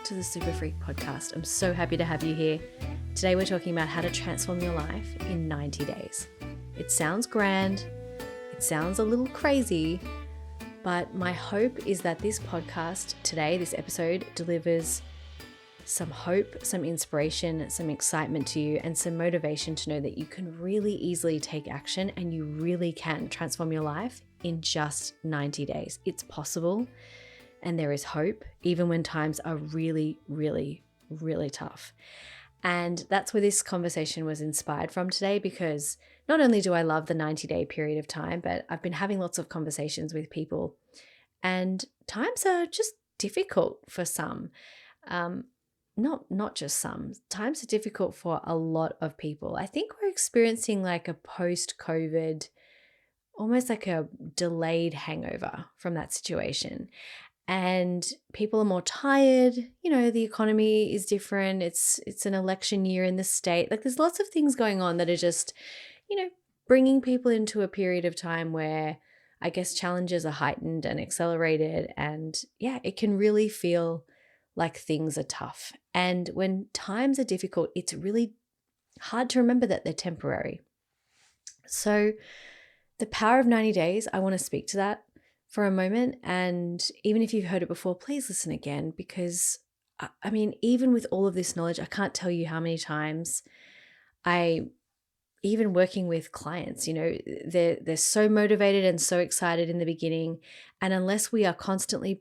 to the Superfreak podcast. I'm so happy to have you here. Today we're talking about how to transform your life in 90 days. It sounds grand, it sounds a little crazy, but my hope is that this podcast today, this episode, delivers some hope, some inspiration, some excitement to you, and some motivation to know that you can really easily take action and you really can transform your life in just 90 days. It's possible, and there is hope, even when times are really, really, really tough. And that's where this conversation was inspired from today, because not only do I love the 90-day period of time, but I've been having lots of conversations with people, and times are just difficult for some. Not just some. Times are difficult for a lot of people. I think we're experiencing like a post-COVID, almost like a delayed hangover from that situation. And people are more tired. You know, the economy is different. It's an election year in the state. Like there's lots of things going on that are just, bringing people into a period of time where I guess challenges are heightened and accelerated. And yeah, it can really feel like things are tough. And when times are difficult, it's really hard to remember that they're temporary. So the power of 90 days, I want to speak to that for a moment. And even if you've heard it before, please listen again, because I mean, even with all of this knowledge, I can't tell you how many times even working with clients, they're so motivated and so excited in the beginning. And unless we are constantly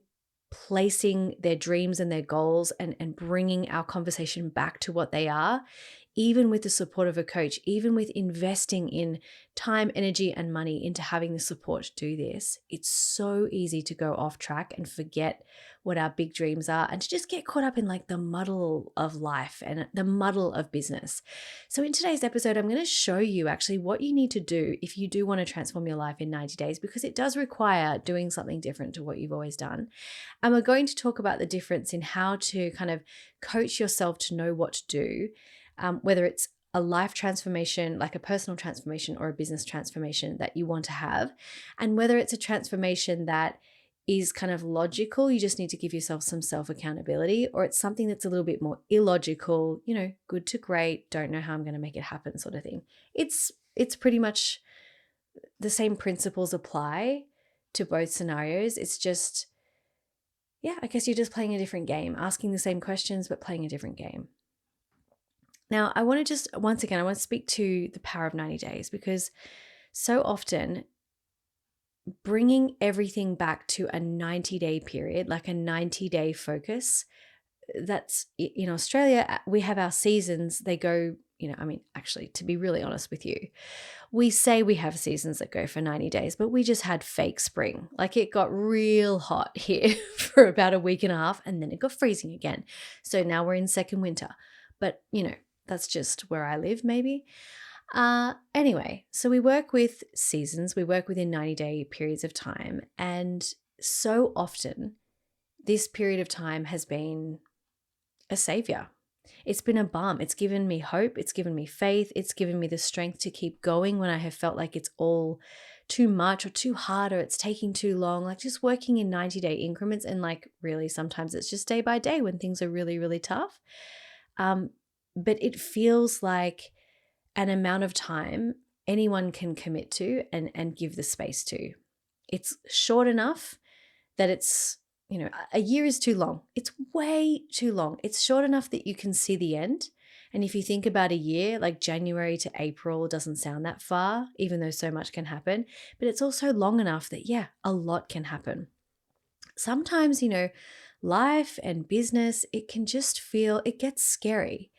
placing their dreams and their goals and bringing our conversation back to what they are, even with the support of a coach, even with investing in time, energy, and money into having the support to do this, it's so easy to go off track and forget what our big dreams are and to just get caught up in like the muddle of life and the muddle of business. So in today's episode, I'm going to show you actually what you need to do if you do want to transform your life in 90 days, because it does require doing something different to what you've always done. And we're going to talk about the difference in how to kind of coach yourself to know what to do, whether it's a life transformation, like a personal transformation or a business transformation that you want to have, and whether it's a transformation that is kind of logical, you just need to give yourself some self-accountability, or it's something that's a little bit more illogical, good to great, don't know how I'm going to make it happen sort of thing. It's pretty much the same principles apply to both scenarios. It's just, I guess you're just playing a different game, asking the same questions, but playing a different game. Now, I want to speak to the power of 90 days, because so often bringing everything back to a 90-day period, like a 90-day focus, that's in Australia, we have our seasons. They go, actually, to be really honest with you, we say we have seasons that go for 90 days, but we just had fake spring. Like it got real hot here for about a week and a half, and then it got freezing again. So now we're in second winter, but that's just where I live maybe. Anyway, so we work with seasons, we work within 90-day periods of time. And so often this period of time has been a savior. It's been a balm. It's given me hope. It's given me faith. It's given me the strength to keep going when I have felt like it's all too much or too hard or it's taking too long, like just working in 90-day increments. And like really sometimes it's just day by day when things are really, really tough. But it feels like an amount of time anyone can commit to and give the space to. It's short enough that it's, a year is too long. It's way too long. It's short enough that you can see the end. And if you think about a year, like January to April doesn't sound that far, even though so much can happen, but it's also long enough that, a lot can happen. Sometimes, life and business, it gets scary.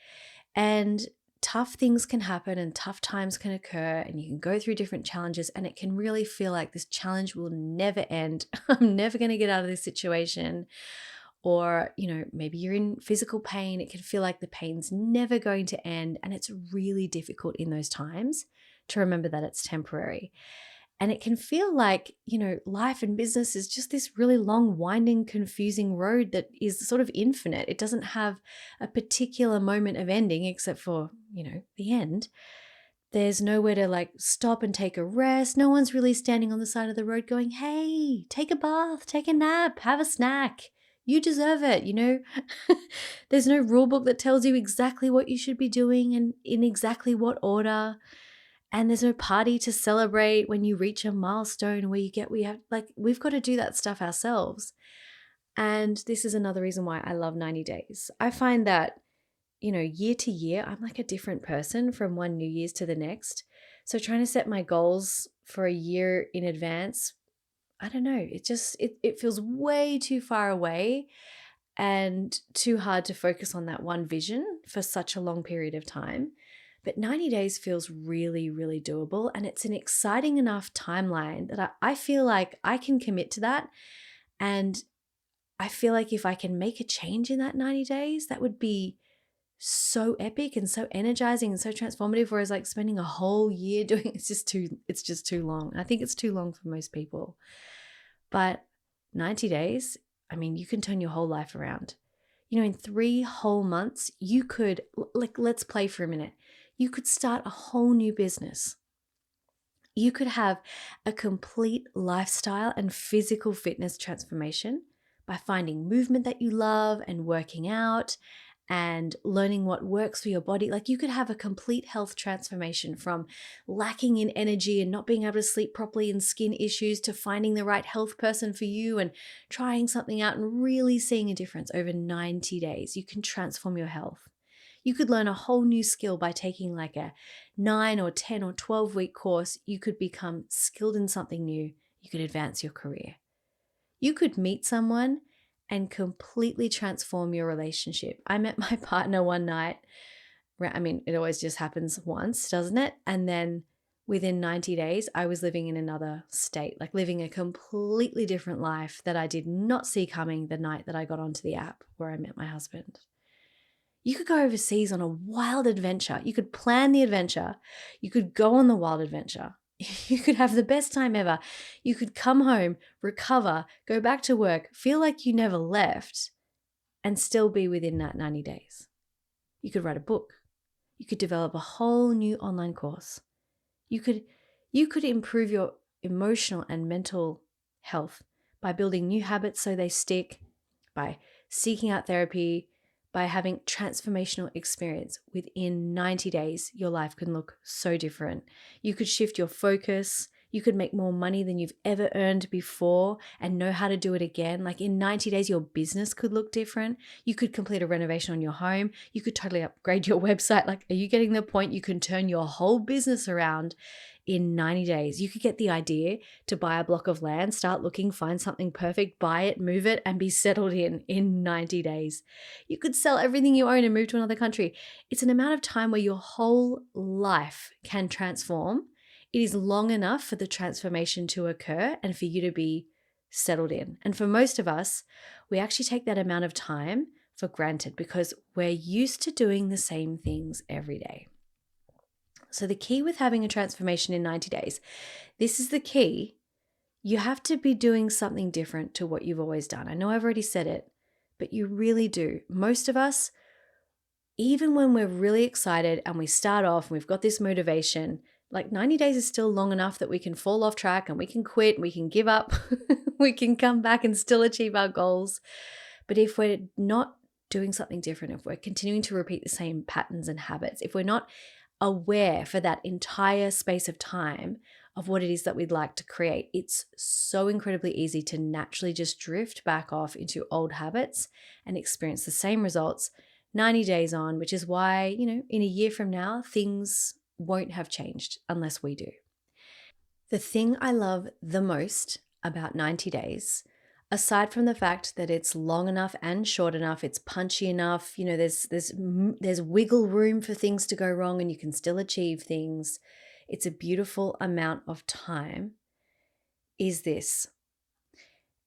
And tough things can happen and tough times can occur, and you can go through different challenges, and it can really feel like this challenge will never end. I'm never going to get out of this situation. Or, maybe you're in physical pain. It can feel like the pain's never going to end. And it's really difficult in those times to remember that it's temporary. And it can feel like, life and business is just this really long, winding, confusing road that is sort of infinite. It doesn't have a particular moment of ending except for, the end. There's nowhere to like stop and take a rest. No one's really standing on the side of the road going, hey, take a bath, take a nap, have a snack. You deserve it. There's no rule book that tells you exactly what you should be doing and in exactly what order. And there's no party to celebrate when you reach a milestone where we have, like, we've got to do that stuff ourselves. And this is another reason why I love 90 days. I find that, year to year, I'm like a different person from one New Year's to the next. So trying to set my goals for a year in advance, I don't know, it feels way too far away and too hard to focus on that one vision for such a long period of time. But 90 days feels really, really doable. And it's an exciting enough timeline that I feel like I can commit to that. And I feel like if I can make a change in that 90 days, that would be so epic and so energizing and so transformative. Whereas like spending a whole year doing it's just too long. I think it's too long for most people. But 90 days, I mean, you can turn your whole life around. In 3 whole months, you could, like, let's play for a minute. You could start a whole new business. You could have a complete lifestyle and physical fitness transformation by finding movement that you love and working out and learning what works for your body. Like, you could have a complete health transformation from lacking in energy and not being able to sleep properly and skin issues to finding the right health person for you and trying something out and really seeing a difference over 90 days. You can transform your health. You could learn a whole new skill by taking like a 9 or 10 or 12-week course. You could become skilled in something new. You could advance your career. You could meet someone and completely transform your relationship. I met my partner one night. I mean, it always just happens once, doesn't it? And then within 90 days, I was living in another state, like living a completely different life that I did not see coming the night that I got onto the app where I met my husband. You could go overseas on a wild adventure. You could plan the adventure. You could go on the wild adventure. You could have the best time ever. You could come home, recover, go back to work, feel like you never left, and still be within that 90 days. You could write a book. You could develop a whole new online course. You could improve your emotional and mental health by building new habits so they stick, by seeking out therapy, by having transformational experience. Within 90 days, your life can look so different. You could shift your focus. You could make more money than you've ever earned before and know how to do it again. Like in 90 days, your business could look different. You could complete a renovation on your home. You could totally upgrade your website. Like, are you getting the point? You can turn your whole business around in 90 days. You could get the idea to buy a block of land, start looking, find something perfect, buy it, move it, and be settled in 90 days. You could sell everything you own and move to another country. It's an amount of time where your whole life can transform. It is long enough for the transformation to occur and for you to be settled in. And for most of us, we actually take that amount of time for granted because we're used to doing the same things every day. So the key with having a transformation in 90 days, this is the key. You have to be doing something different to what you've always done. I know I've already said it, but you really do. Most of us, even when we're really excited and we start off and we've got this motivation, like 90 days is still long enough that we can fall off track and we can quit, we can give up, we can come back and still achieve our goals. But if we're not doing something different, if we're continuing to repeat the same patterns and habits, if we're not aware for that entire space of time of what it is that we'd like to create, it's so incredibly easy to naturally just drift back off into old habits and experience the same results 90 days on, which is why, in a year from now, things won't have changed unless we do. The thing I love the most about 90 days, aside from the fact that it's long enough and short enough, it's punchy enough, there's wiggle room for things to go wrong and you can still achieve things. It's a beautiful amount of time, is this.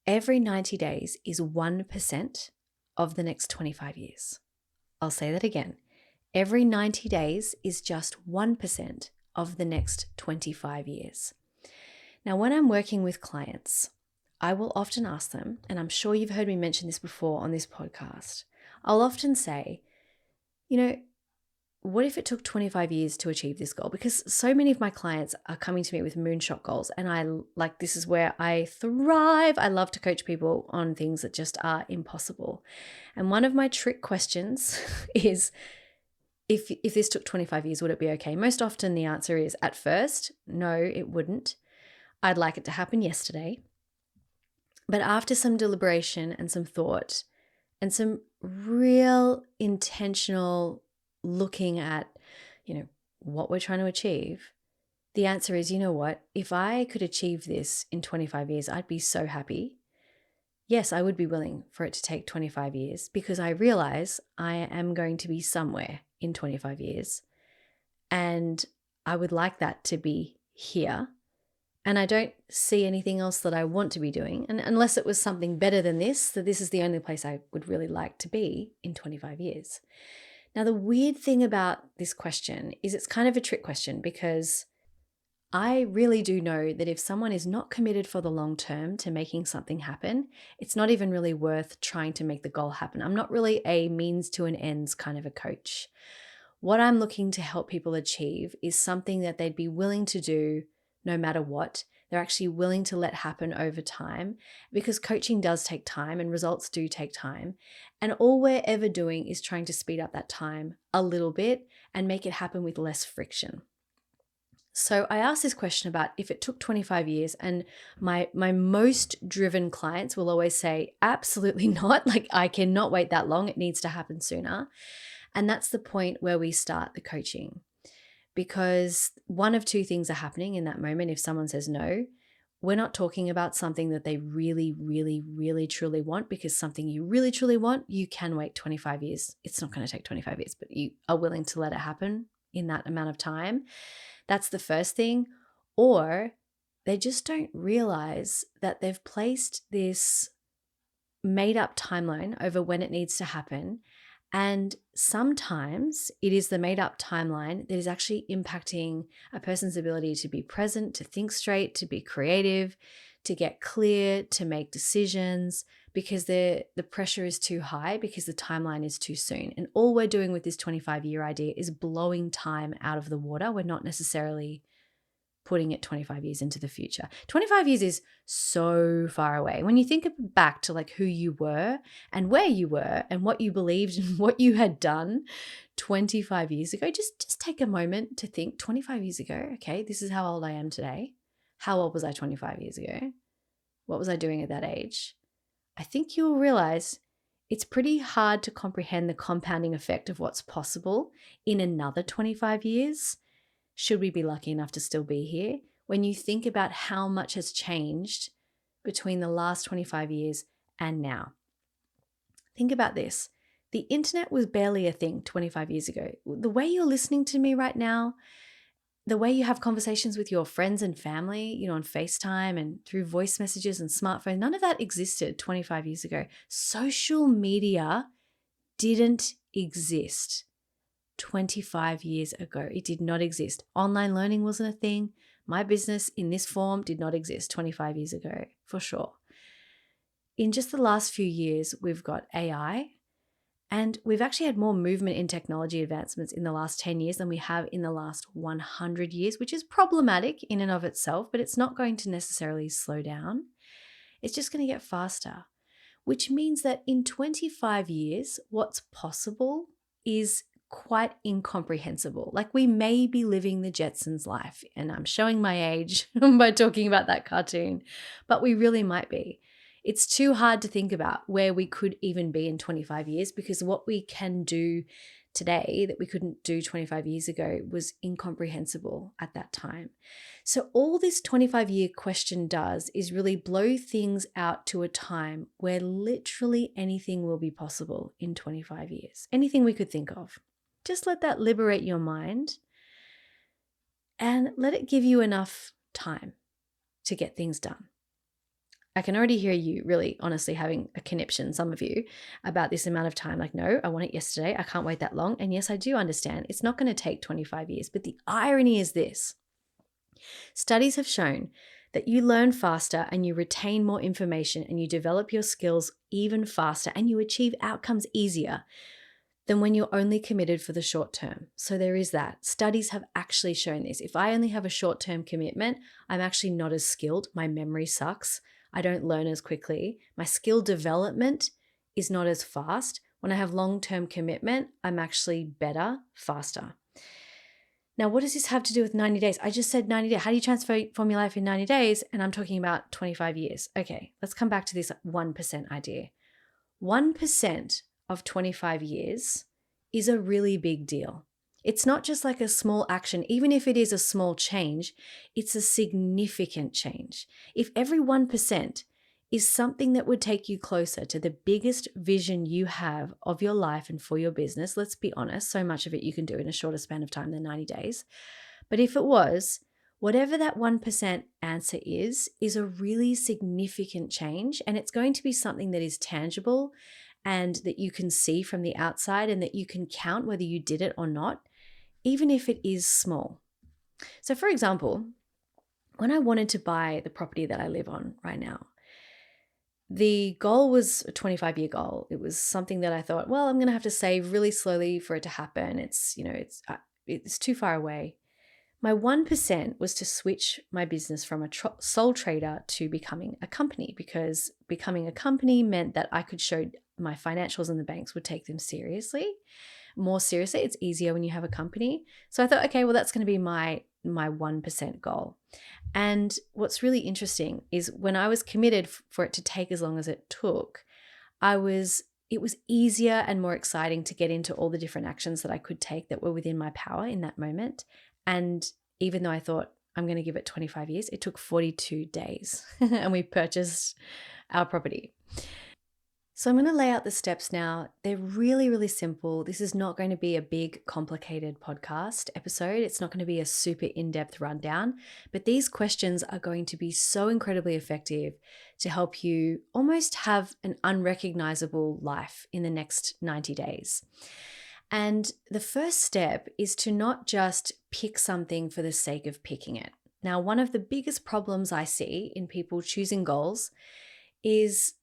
Every 90 days is 1% of the next 25 years. I'll say that again. Every 90 days is just 1% of the next 25 years. Now, when I'm working with clients, I will often ask them, and I'm sure you've heard me mention this before on this podcast, I'll often say, what if it took 25 years to achieve this goal? Because so many of my clients are coming to me with moonshot goals, and this is where I thrive. I love to coach people on things that just are impossible. And one of my trick questions is, if this took 25 years, would it be okay? Most often the answer is, at first, no, it wouldn't. I'd like it to happen yesterday. But after some deliberation and some thought and some real intentional looking at, what we're trying to achieve, the answer is, you know what? If I could achieve this in 25 years, I'd be so happy. Yes, I would be willing for it to take 25 years because I realize I am going to be somewhere in 25 years. And I would like that to be here. And I don't see anything else that I want to be doing. And unless it was something better than this, that this is the only place I would really like to be in 25 years. Now, the weird thing about this question is it's kind of a trick question, because I really do know that if someone is not committed for the long term to making something happen, it's not even really worth trying to make the goal happen. I'm not really a means to an ends kind of a coach. What I'm looking to help people achieve is something that they'd be willing to do no matter what. They're actually willing to let happen over time, because coaching does take time and results do take time. And all we're ever doing is trying to speed up that time a little bit and make it happen with less friction. So I asked this question about if it took 25 years, and my most driven clients will always say, absolutely not. Like, I cannot wait that long. It needs to happen sooner. And that's the point where we start the coaching. Because one of two things are happening in that moment. If someone says no, we're not talking about something that they really, really, really, truly want, because something you really, truly want, you can wait 25 years. It's not going to take 25 years, but you are willing to let it happen in that amount of time. That's the first thing. Or they just don't realize that they've placed this made up timeline over when it needs to happen. And sometimes it is the made up timeline that is actually impacting a person's ability to be present, to think straight, to be creative, to get clear, to make decisions, because the pressure is too high, because the timeline is too soon. And all we're doing with this 25-year idea is blowing time out of the water. We're not necessarily putting it 25 years into the future. 25 years is so far away. When you think back to like who you were and where you were and what you believed and what you had done 25 years ago, just take a moment to think 25 years ago, okay, this is how old I am today. How old was I 25 years ago? What was I doing at that age? I think you'll realize it's pretty hard to comprehend the compounding effect of what's possible in another 25 years. Should we be lucky enough to still be here? When you think about how much has changed between the last 25 years and now. Think about this. The internet was barely a thing 25 years ago. The way you're listening to me right now, the way you have conversations with your friends and family, on FaceTime and through voice messages and smartphone, none of that existed 25 years ago. Social media didn't exist 25 years ago. It did not exist. Online learning wasn't a thing. My business in this form did not exist 25 years ago, for sure. In just the last few years, we've got AI, and we've actually had more movement in technology advancements in the last 10 years than we have in the last 100 years, which is problematic in and of itself, but it's not going to necessarily slow down. It's just going to get faster, which means that in 25 years, what's possible is quite incomprehensible. Like, we may be living the Jetsons life, and I'm showing my age by talking about that cartoon, but we really might be. It's too hard to think about where we could even be in 25 years, because what we can do today that we couldn't do 25 years ago was incomprehensible at that time. So all this 25-year question does is really blow things out to a time where literally anything will be possible in 25 years. Anything we could think of. Just let that liberate your mind and let it give you enough time to get things done. I can already hear you really honestly having a conniption, some of you, about this amount of time. Like, no, I want it yesterday. I can't wait that long. And yes, I do understand it's not going to take 25 years. But the irony is this. Studies have shown that you learn faster and you retain more information and you develop your skills even faster and you achieve outcomes easier than when you're only committed for the short term. So there is that. Studies have actually shown this. If I only have a short-term commitment, I'm actually not as skilled. My memory sucks. I don't learn as quickly. My skill development is not as fast. When I have long-term commitment, I'm actually better, faster. Now, what does this have to do with 90 days? I just said 90 days. How do you transform your life in 90 days? And I'm talking about 25 years. Okay, let's come back to this 1% idea. 1% of 25 years is a really big deal. It's not just like a small action. Even if it is a small change, it's a significant change. If every 1% is something that would take you closer to the biggest vision you have of your life and for your business, let's be honest, so much of it you can do in a shorter span of time than 90 days. But if it was, whatever that 1% answer is a really significant change, and it's going to be something that is tangible and that you can see from the outside and that you can count whether you did it or not, even if it is small. So for example, when I wanted to buy the property that I live on right now, the goal was a 25-year goal. It was something that I thought, well, I'm going to have to save really slowly for it to happen. It's too far away. My 1% was to switch my business from a sole trader to becoming a company, because becoming a company meant that I could show my financials and the banks would take them more seriously. It's easier when you have a company. So I thought, okay, well, that's going to be my 1% goal. And what's really interesting is when I was committed for it to take as long as it took, it was easier and more exciting to get into all the different actions that I could take that were within my power in that moment. And even though I thought I'm going to give it 25 years, it took 42 days and we purchased our property. So I'm going to lay out the steps now. They're really, really simple. This is not going to be a big, complicated podcast episode. It's not going to be a super in-depth rundown, but these questions are going to be so incredibly effective to help you almost have an unrecognizable life in the next 90 days. And the first step is to not just pick something for the sake of picking it. Now, one of the biggest problems I see in people choosing goals is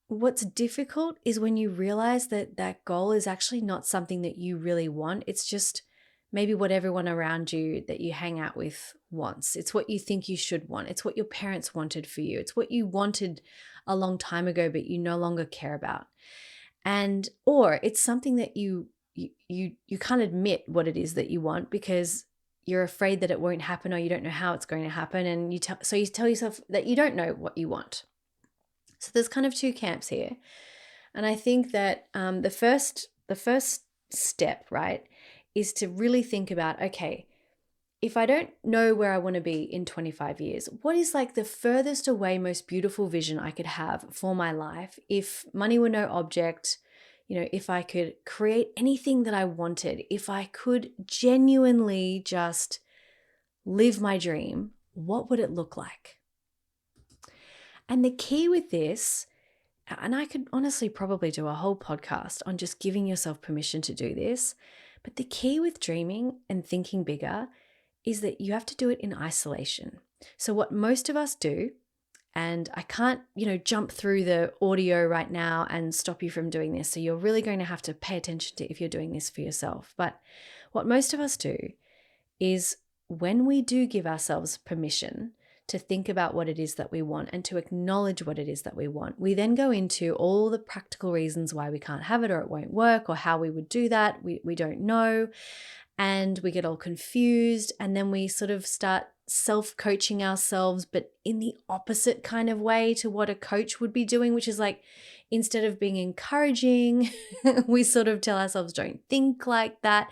what's difficult is when you realize that that goal is actually not something that you really want. It's just maybe what everyone around you that you hang out with wants. It's what you think you should want. It's what your parents wanted for you. It's what you wanted a long time ago, but you no longer care about. Or it's something that you can't admit what it is that you want because you're afraid that it won't happen or you don't know how it's going to happen. And you tell yourself that you don't know what you want. So there's kind of two camps here. And I think that the first step, right, is to really think about, okay, if I don't know where I want to be in 25 years, what is like the furthest away, most beautiful vision I could have for my life? If money were no object, if I could create anything that I wanted, if I could genuinely just live my dream, what would it look like? And the key with this, and I could honestly probably do a whole podcast on just giving yourself permission to do this, but the key with dreaming and thinking bigger is that you have to do it in isolation. So what most of us do, and I can't, jump through the audio right now and stop you from doing this. So you're really going to have to pay attention to if you're doing this for yourself. But what most of us do is when we do give ourselves permission to think about what it is that we want and to acknowledge what it is that we want, we then go into all the practical reasons why we can't have it or it won't work or how we would do that. We don't know. And we get all confused, and then we sort of start self-coaching ourselves, but in the opposite kind of way to what a coach would be doing, which is like, instead of being encouraging, we sort of tell ourselves, don't think like that.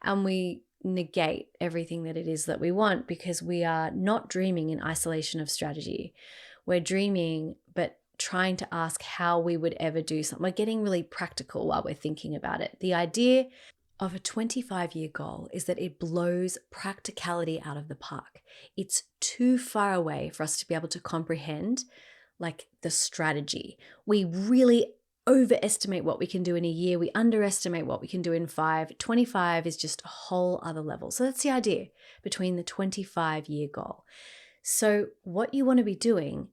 And we negate everything that it is that we want because we are not dreaming in isolation of strategy. We're dreaming, but trying to ask how we would ever do something. We're getting really practical while we're thinking about it. The idea of a 25-year goal is that it blows practicality out of the park. It's too far away for us to be able to comprehend like the strategy. We really overestimate what we can do in a year. We underestimate what we can do in 5. 25 is just a whole other level. So that's the idea between the 25-year goal. So what you want to be doing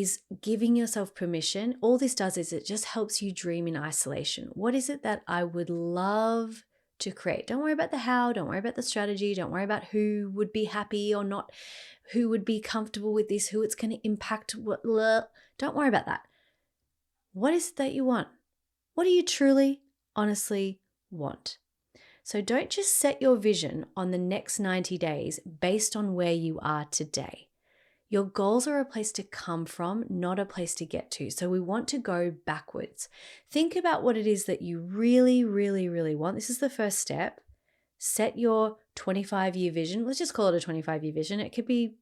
is giving yourself permission. All this does is it just helps you dream in isolation. What is it that I would love to create? Don't worry about the how, don't worry about the strategy, don't worry about who would be happy or not, who would be comfortable with this, who it's going to impact. Don't worry about that. What is it that you want? What do you truly, honestly want? So don't just set your vision on the next 90 days based on where you are today. Your goals are a place to come from, not a place to get to. So we want to go backwards. Think about what it is that you really, really, really want. This is the first step. Set your 25-year vision. Let's just call it a 25-year vision. It could be,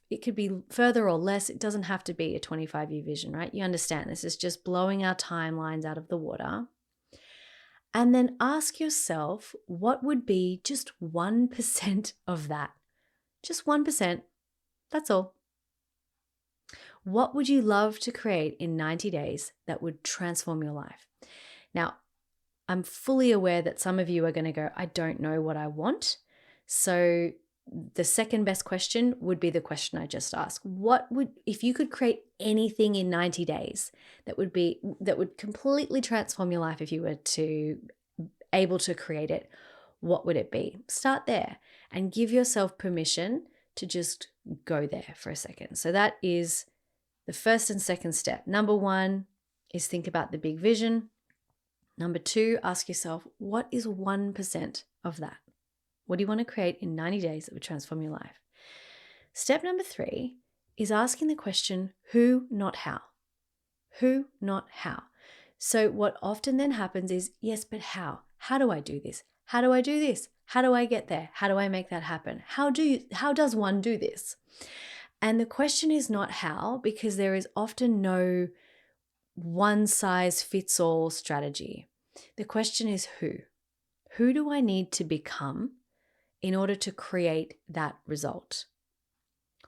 it could be further or less. It doesn't have to be a 25-year vision, right? You understand this is just blowing our timelines out of the water. And then ask yourself, what would be just 1% of that? Just 1%. That's all. What would you love to create in 90 days that would transform your life? Now, I'm fully aware that some of you are going to go, I don't know what I want. So the second best question would be the question I just asked. If you could create anything in 90 days that would completely transform your life, if you were to able to create it, what would it be? Start there and give yourself permission to just go there for a second. So that is the first and second step. Number 1 is think about the big vision. Number 2, ask yourself, what is 1% of that? What do you want to create in 90 days that would transform your life? Step number 3 is asking the question, who, not how? Who, not how? So what often then happens is, yes, but how? How do I do this? How do I do this? How do I get there? How do I make that happen? How does one do this? And the question is not how, because there is often no one size fits all strategy. The question is who. Who do I need to become in order to create that result?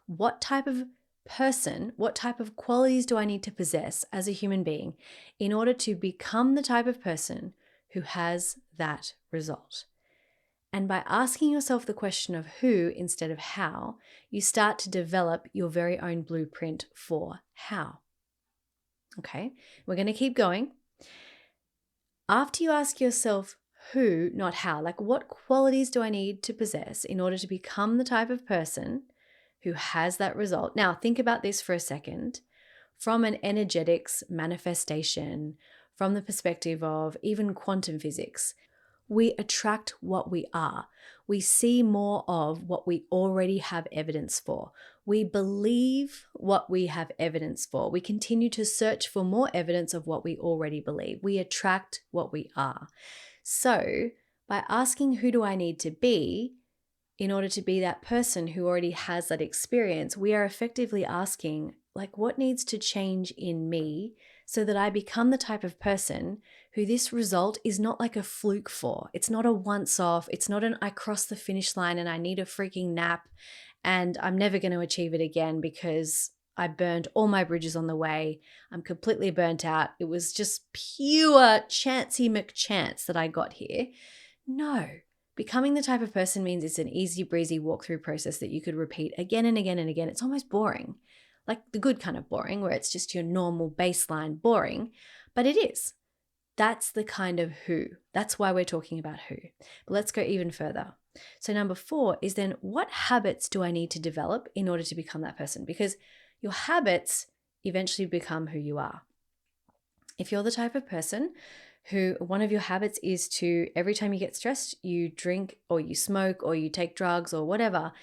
What type of person, what type of qualities do I need to possess as a human being in order to become the type of person who has that result? And by asking yourself the question of who instead of how, you start to develop your very own blueprint for how. Okay, we're going to keep going. After you ask yourself who, not how, like what qualities do I need to possess in order to become the type of person who has that result? Now, think about this for a second from an energetics manifestation, from the perspective of even quantum physics. We attract what we are. We see more of what we already have evidence for. We believe what we have evidence for. We continue to search for more evidence of what we already believe. We attract what we are. So, by asking who do I need to be in order to be that person who already has that experience, we are effectively asking, like, what needs to change in me so that I become the type of person who this result is not like a fluke for. It's not a once off. It's not an I crossed the finish line and I need a freaking nap and I'm never going to achieve it again because I burned all my bridges on the way. I'm completely burnt out. It was just pure chancy McChance that I got here. No. Becoming the type of person means it's an easy breezy walkthrough process that you could repeat again and again and again. It's almost boring. Like the good kind of boring, where it's just your normal baseline boring, but it is. That's the kind of who. That's why we're talking about who. But let's go even further. So number 4 is then, what habits do I need to develop in order to become that person? Because your habits eventually become who you are. If you're the type of person who one of your habits is to, every time you get stressed, you drink or you smoke or you take drugs or whatever,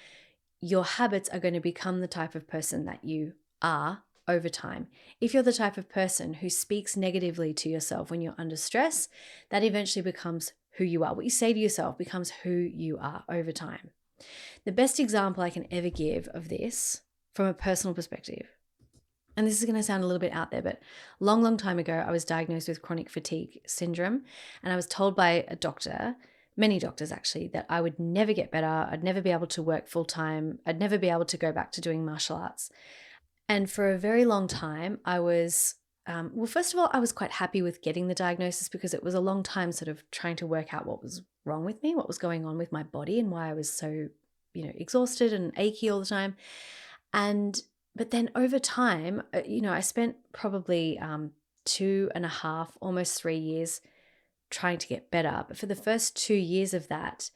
your habits are going to become the type of person that you are over time. If you're the type of person who speaks negatively to yourself when you're under stress, that eventually becomes who you are. What you say to yourself becomes who you are over time. The best example I can ever give of this from a personal perspective, and this is going to sound a little bit out there, but long time ago, I was diagnosed with chronic fatigue syndrome, and I was told by a doctor, many doctors actually, that I would never get better. I'd never be able to work full time. I'd never be able to go back to doing martial arts. And for a very long time, I was, first of all, I was quite happy with getting the diagnosis because it was a long time sort of trying to work out what was wrong with me, what was going on with my body and why I was so, exhausted and achy all the time. But then over time, I spent probably 2.5, almost 3 years trying to get better. But for the first 2 years of that,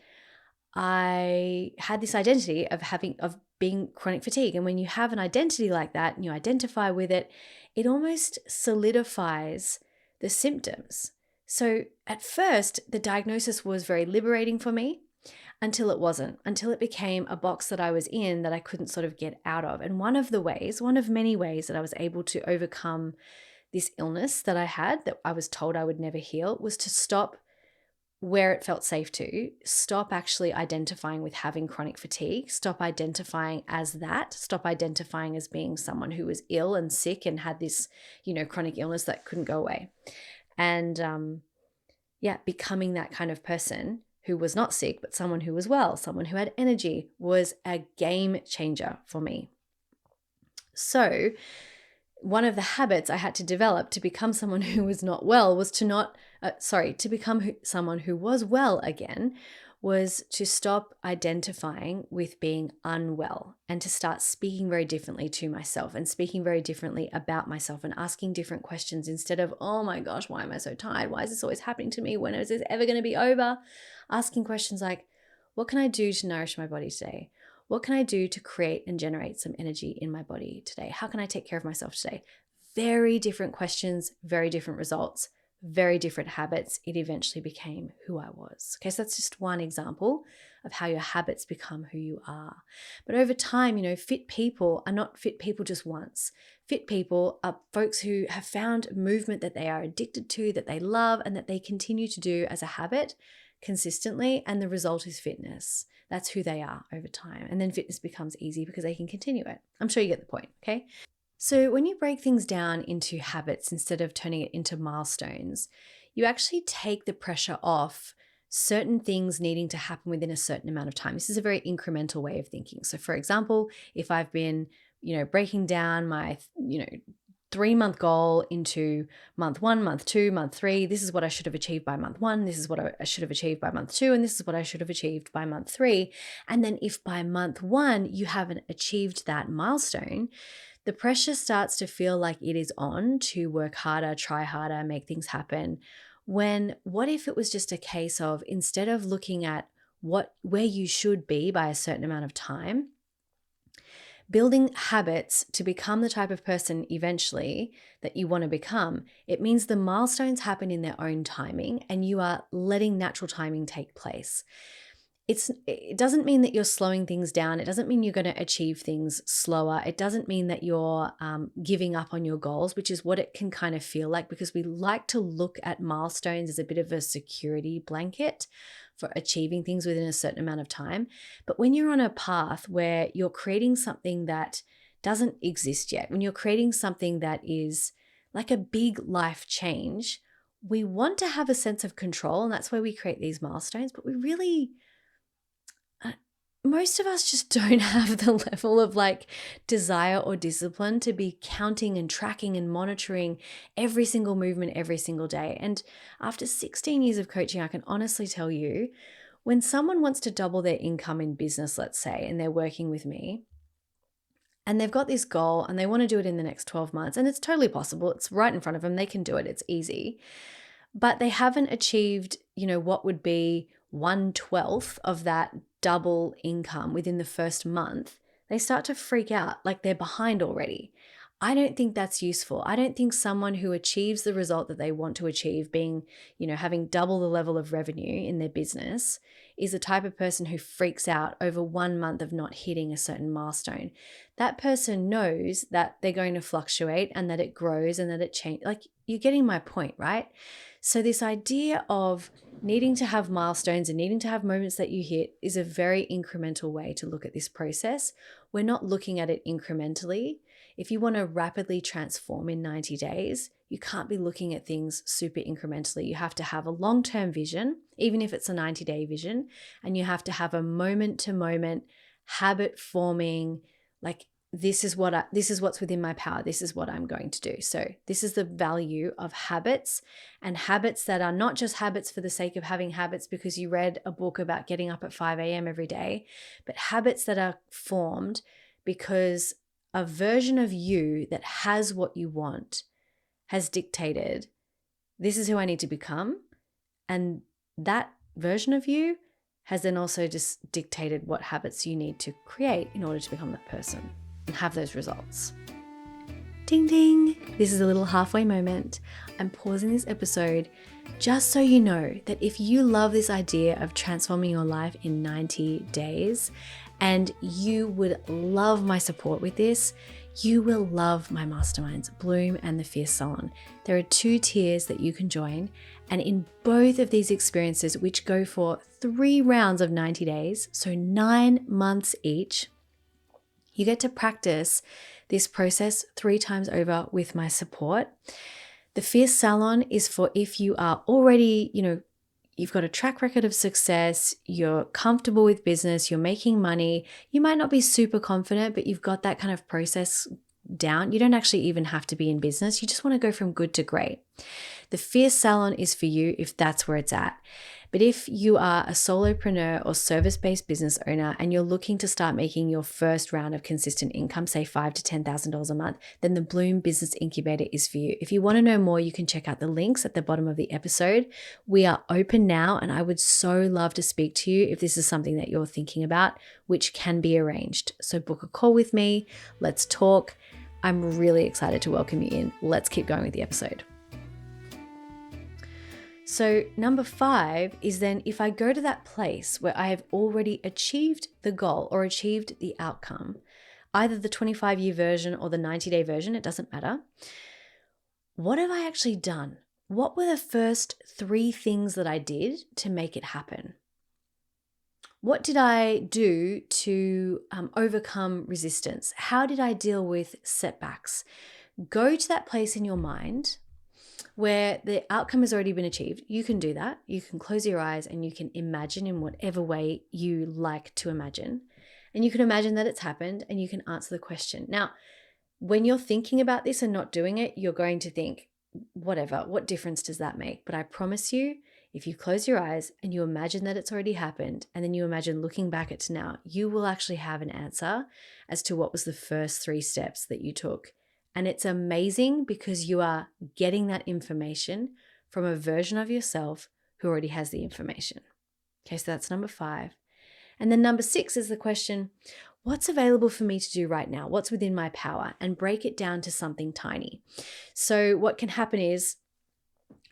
I had this identity of being chronic fatigue. And when you have an identity like that and you identify with it, it almost solidifies the symptoms. So at first, the diagnosis was very liberating for me until it wasn't, until it became a box that I was in that I couldn't sort of get out of. And one of many ways that I was able to overcome this illness that I had, that I was told I would never heal, was to stop where it felt safe to, stop actually identifying with having chronic fatigue, stop identifying as that, stop identifying as being someone who was ill and sick and had this, chronic illness that couldn't go away. And becoming that kind of person who was not sick, but someone who was well, someone who had energy, was a game changer for me. So one of the habits I had to develop to become someone who was not well was to become someone who was well again, was to stop identifying with being unwell and to start speaking very differently to myself and speaking very differently about myself and asking different questions instead of, oh my gosh, why am I so tired? Why is this always happening to me? When is this ever going to be over? Asking questions like, what can I do to nourish my body today? What can I do to create and generate some energy in my body today? How can I take care of myself today? Very different questions, very different results, very different habits. It eventually became who I was. Okay, so that's just one example of how your habits become who you are. But over time, fit people are not fit people just once. Fit people are folks who have found movement that they are addicted to, that they love, and that they continue to do as a habit consistently, and the result is fitness. That's who they are over time. And then fitness becomes easy because they can continue it. I'm sure you get the point, okay? So when you break things down into habits instead of turning it into milestones, you actually take the pressure off certain things needing to happen within a certain amount of time. This is a very incremental way of thinking. So for example, if I've been, breaking down my, 3-month goal into month 1, month 2, month 3. This is what I should have achieved by month 1. This is what I should have achieved by month 2. And this is what I should have achieved by month 3. And then if by month 1 you haven't achieved that milestone, the pressure starts to feel like it is on to work harder, try harder, make things happen. What if it was just a case of, instead of looking at where you should be by a certain amount of time, building habits to become the type of person eventually that you want to become, it means the milestones happen in their own timing and you are letting natural timing take place. It doesn't mean that you're slowing things down. It doesn't mean you're going to achieve things slower. It doesn't mean that you're giving up on your goals, which is what it can kind of feel like, because we like to look at milestones as a bit of a security blanket for achieving things within a certain amount of time. But when you're on a path where you're creating something that doesn't exist yet, when you're creating something that is like a big life change, we want to have a sense of control, and that's where we create these milestones. But most of us just don't have the level of desire or discipline to be counting and tracking and monitoring every single movement every single day. And after 16 years of coaching, I can honestly tell you, when someone wants to double their income in business, let's say, and they're working with me, and they've got this goal and they want to do it in the next 12 months, and it's totally possible. It's right in front of them. They can do it. It's easy. But they haven't achieved, what would be 1/12 of that double income within the first month, they start to freak out like they're behind already. I don't think that's useful. I don't think someone who achieves the result that they want to achieve, being, having double the level of revenue in their business, is the type of person who freaks out over 1 month of not hitting a certain milestone. That person knows that they're going to fluctuate and that it grows and that it changes. You're getting my point, right? So this idea of needing to have milestones and needing to have moments that you hit is a very incremental way to look at this process. We're not looking at it incrementally. If you want to rapidly transform in 90 days, you can't be looking at things super incrementally. You have to have a long-term vision, even if it's a 90-day vision, and you have to have a moment-to-moment habit forming, this is what's within my power. This is what I'm going to do. So this is the value of habits, and habits that are not just habits for the sake of having habits because you read a book about getting up at 5 a.m. every day, but habits that are formed because a version of you that has what you want has dictated, this is who I need to become. And that version of you has then also just dictated what habits you need to create in order to become that person and have those results. Ding ding! This is a little halfway moment. I'm pausing this episode just so you know that if you love this idea of transforming your life in 90 days and you would love my support with this, you will love my masterminds, Bloom and the Fierce Salon. There are 2 tiers that you can join, and in both of these experiences, which go for 3 rounds of 90 days, so 9 months each, you get to practice this process 3 times over with my support. The Fierce Salon is for if you are already, you've got a track record of success, you're comfortable with business, you're making money, you might not be super confident, but you've got that kind of process down. You don't actually even have to be in business. You just want to go from good to great. The Fierce Salon is for you if that's where it's at. But if you are a solopreneur or service-based business owner and you're looking to start making your first round of consistent income, say $5,000 to $10,000 a month, then the Bloom Business Incubator is for you. If you want to know more, you can check out the links at the bottom of the episode. We are open now, and I would so love to speak to you if this is something that you're thinking about, which can be arranged. So book a call with me. Let's talk. I'm really excited to welcome you in. Let's keep going with the episode. So number 5 is then if I go to that place where I have already achieved the goal or achieved the outcome, either the 25-year version or the 90-day version, it doesn't matter. What have I actually done? What were the first 3 things that I did to make it happen? What did I do to overcome resistance? How did I deal with setbacks? Go to that place in your mind where the outcome has already been achieved. You can do that. You can close your eyes and you can imagine in whatever way you like to imagine. And you can imagine that it's happened and you can answer the question. Now, when you're thinking about this and not doing it, you're going to think, whatever, what difference does that make? But I promise you, if you close your eyes and you imagine that it's already happened, and then you imagine looking back at now, you will actually have an answer as to what was the first 3 steps that you took. And it's amazing because you are getting that information from a version of yourself who already has the information. Okay, so that's number 5. And then number 6 is the question, what's available for me to do right now? What's within my power? And break it down to something tiny. So what can happen is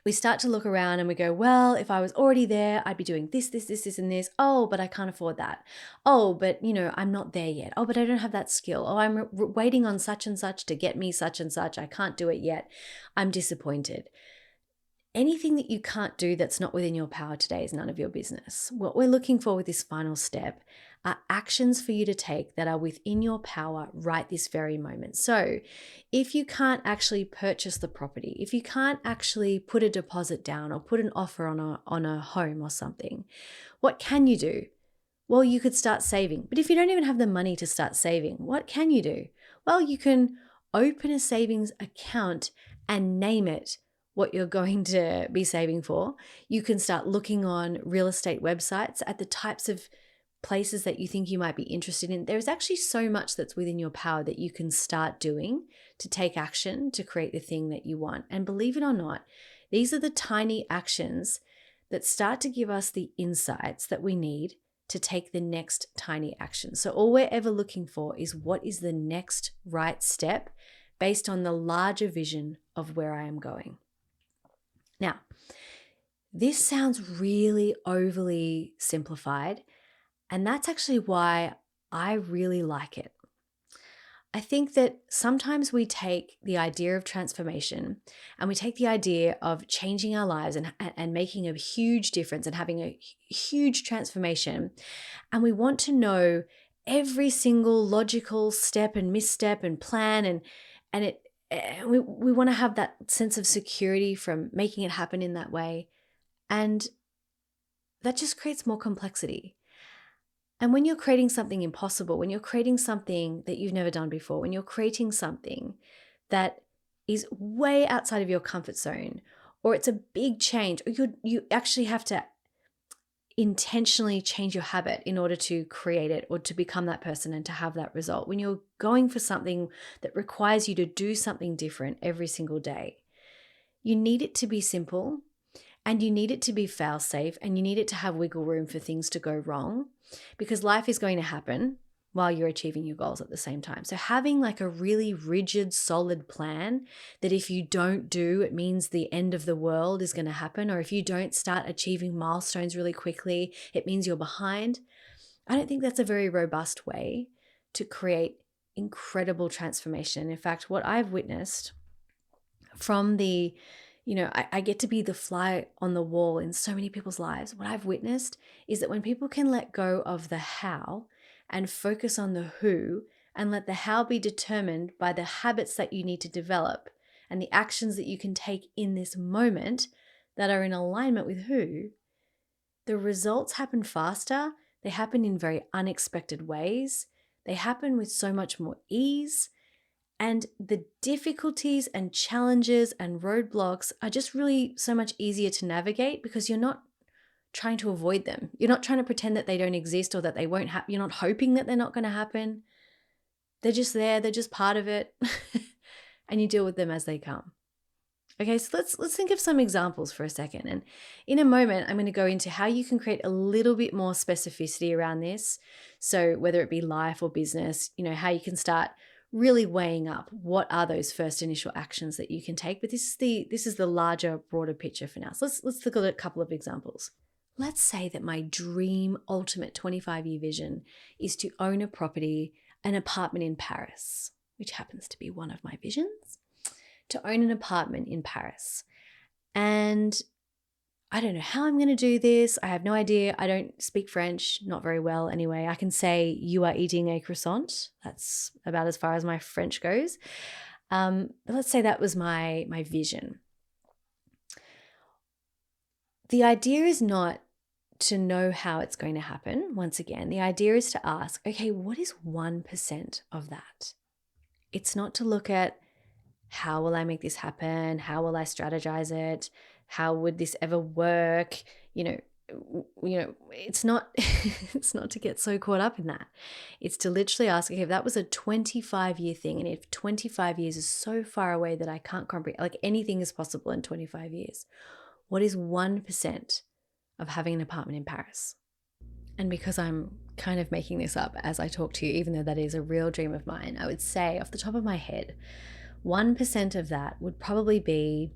we start to look around and we go, well, if I was already there, I'd be doing this, and this. Oh, but I can't afford that. Oh, but I'm not there yet. Oh, but I don't have that skill. Oh, I'm waiting on such and such to get me such and such. I can't do it yet. I'm disappointed. Anything that you can't do that's not within your power today is none of your business. What we're looking for with this final step are actions for you to take that are within your power right this very moment. So if you can't actually purchase the property, if you can't actually put a deposit down or put an offer on a home or something, what can you do? Well, you could start saving. But if you don't even have the money to start saving, what can you do? Well, you can open a savings account and name it what you're going to be saving for. You can start looking on real estate websites at the types of places that you think you might be interested in. There's actually so much that's within your power that you can start doing to take action to create the thing that you want. And believe it or not, these are the tiny actions that start to give us the insights that we need to take the next tiny action. So all we're ever looking for is what is the next right step based on the larger vision of where I am going. Now, this sounds really overly simplified, and that's actually why I really like it. I think that sometimes we take the idea of transformation and we take the idea of changing our lives and making a huge difference and having a huge transformation, and we want to know every single logical step and misstep and plan, and we want to have that sense of security from making it happen in that way, and that just creates more complexity. And when you're creating something impossible, when you're creating something that you've never done before, when you're creating something that is way outside of your comfort zone, or it's a big change, or you actually have to intentionally change your habit in order to create it or to become that person and to have that result. When you're going for something that requires you to do something different every single day, you need it to be simple, and you need it to be fail safe, and you need it to have wiggle room for things to go wrong, because life is going to happen while you're achieving your goals at the same time. So having like a really rigid, solid plan that if you don't do, it means the end of the world is going to happen, or if you don't start achieving milestones really quickly, it means you're behind. I don't think that's a very robust way to create incredible transformation. In fact, what I've witnessed from the, I get to be the fly on the wall in so many people's lives. What I've witnessed is that when people can let go of the how and focus on the who, and let the how be determined by the habits that you need to develop and the actions that you can take in this moment that are in alignment with who, the results happen faster. They happen in very unexpected ways. They happen with so much more ease. And the difficulties and challenges and roadblocks are just really so much easier to navigate because you're not trying to avoid them. You're not trying to pretend that they don't exist or that they won't happen. You're not hoping that they're not going to happen. They're just there. They're just part of it. And you deal with them as they come. Okay, so let's think of some examples for a second. And in a moment, I'm going to go into how you can create a little bit more specificity around this. So whether it be life or business, how you can start really weighing up what are those first initial actions that you can take. But this is the larger, broader picture for now. So let's look at a couple of examples. Let's say that my dream ultimate 25-year vision is to own a property, an apartment in Paris, which happens to be one of my visions, to own an apartment in Paris. And I don't know how I'm going to do this. I have no idea. I don't speak French, not very well anyway. I can say you are eating a croissant. That's about as far as my French goes. But let's say that was my vision. The idea is not to know how it's going to happen. Once again, the idea is to ask, okay, what is 1% of that? It's not to look at how will I make this happen? How will I strategize it? How would this ever work? It's not it's not to get so caught up in that. It's to literally ask, okay, if that was a 25-year thing, and if 25 years is so far away that I can't comprehend, like anything is possible in 25 years, what is 1% of having an apartment in Paris? And because I'm kind of making this up as I talk to you, even though that is a real dream of mine, I would say off the top of my head, 1% of that would probably be,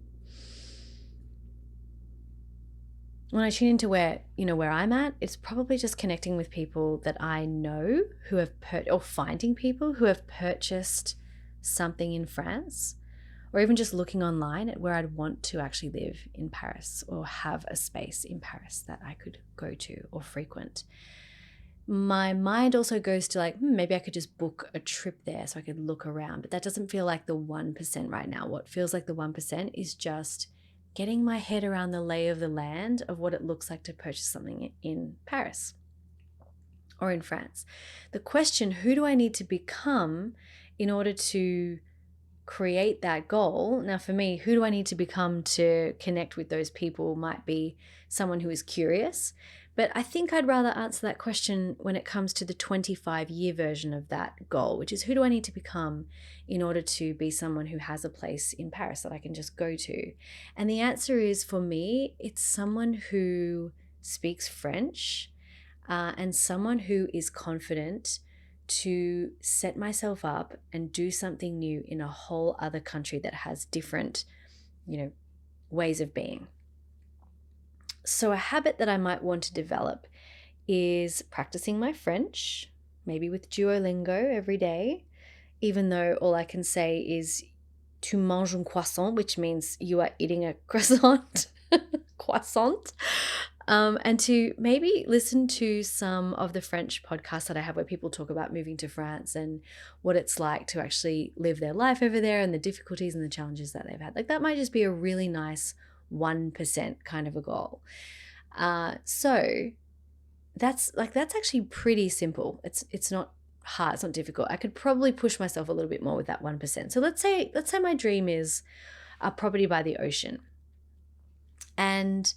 when I tune into where I'm at, it's probably just connecting with people that I know who have or finding people who have purchased something in France, or even just looking online at where I'd want to actually live in Paris or have a space in Paris that I could go to or frequent. My mind also goes to like, maybe I could just book a trip there so I could look around, but that doesn't feel like the 1% right now. What feels like the 1% is just getting my head around the lay of the land of what it looks like to purchase something in Paris or in France. The question, who do I need to become in order to create that goal? Now for me, who do I need to become to connect with those people might be someone who is curious. But I think I'd rather answer that question when it comes to the 25-year version of that goal, which is who do I need to become in order to be someone who has a place in Paris that I can just go to? And the answer is, for me, it's someone who speaks French and someone who is confident to set myself up and do something new in a whole other country that has different, ways of being. So a habit that I might want to develop is practicing my French, maybe with Duolingo every day, even though all I can say is tu manges un croissant, which means you are eating a croissant. Croissant. And to maybe listen to some of the French podcasts that I have where people talk about moving to France and what it's like to actually live their life over there and the difficulties and the challenges that they've had. Like that might just be a really nice 1% kind of a goal. So that's actually pretty simple. It's not hard, it's not difficult. I could probably push myself a little bit more with that 1%. So let's say my dream is a property by the ocean. And